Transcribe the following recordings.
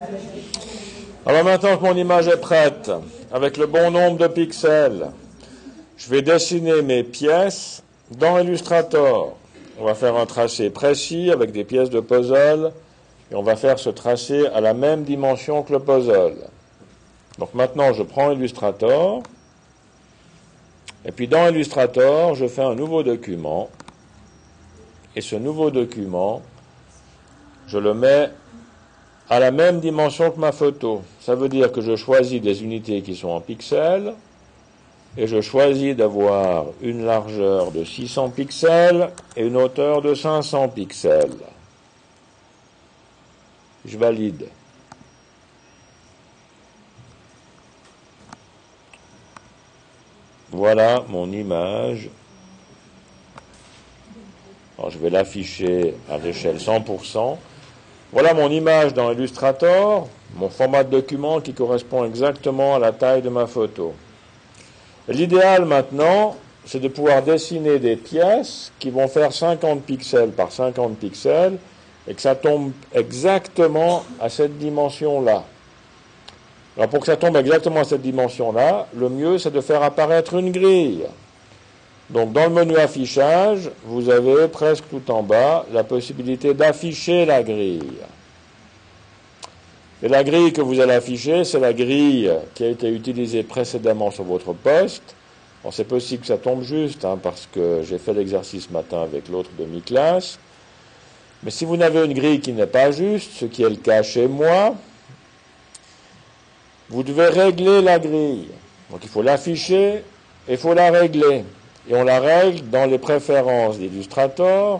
Alors maintenant que mon image est prête, avec le bon nombre de pixels, je vais dessiner mes pièces dans Illustrator. On va faire un tracé précis avec des pièces de puzzle et on va faire ce tracé à la même dimension que le puzzle. Donc maintenant je prends Illustrator et puis dans Illustrator je fais un nouveau document et ce nouveau document je le mets à la même dimension que ma photo. Ça veut dire que je choisis des unités qui sont en pixels et je choisis d'avoir une largeur de 600 pixels et une hauteur de 500 pixels. Je valide. Voilà mon image. Alors je vais l'afficher à l'échelle 100%. Voilà mon image dans Illustrator, mon format de document qui correspond exactement à la taille de ma photo. L'idéal maintenant, c'est de pouvoir dessiner des pièces qui vont faire 50 pixels par 50 pixels et que ça tombe exactement à cette dimension-là. Alors pour que ça tombe exactement à cette dimension-là, le mieux c'est de faire apparaître une grille. Donc dans le menu affichage, vous avez presque tout en bas la possibilité d'afficher la grille. Et la grille que vous allez afficher, c'est la grille qui a été utilisée précédemment sur votre poste. Bon, c'est possible que ça tombe juste, parce que j'ai fait l'exercice ce matin avec l'autre demi-classe. Mais si vous n'avez une grille qui n'est pas juste, ce qui est le cas chez moi, vous devez régler la grille. Donc il faut l'afficher et il faut la régler. Et on la règle dans les préférences d'Illustrator,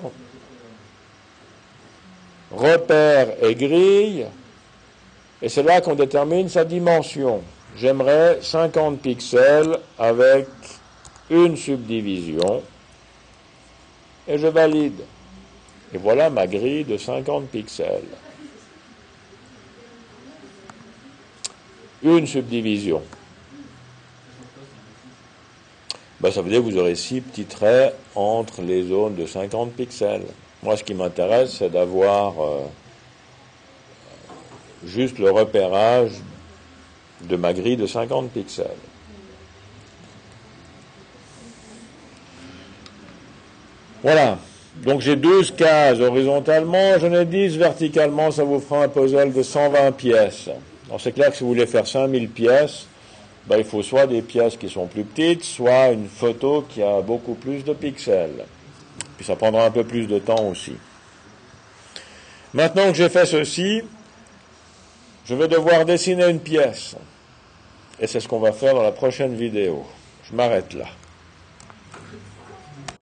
repères et grille, et c'est là qu'on détermine sa dimension. J'aimerais 50 pixels avec une subdivision, et je valide. Et voilà ma grille de 50 pixels. Une subdivision. Ça veut dire que vous aurez 6 petits traits entre les zones de 50 pixels. Moi, ce qui m'intéresse, c'est d'avoir juste le repérage de ma grille de 50 pixels. Voilà. Donc j'ai 12 cases horizontalement, j'en ai 10 verticalement, ça vous fera un puzzle de 120 pièces. Alors c'est clair que si vous voulez faire 5000 pièces, il faut soit des pièces qui sont plus petites, soit une photo qui a beaucoup plus de pixels. Puis ça prendra un peu plus de temps aussi. Maintenant que j'ai fait ceci, je vais devoir dessiner une pièce. Et c'est ce qu'on va faire dans la prochaine vidéo. Je m'arrête là.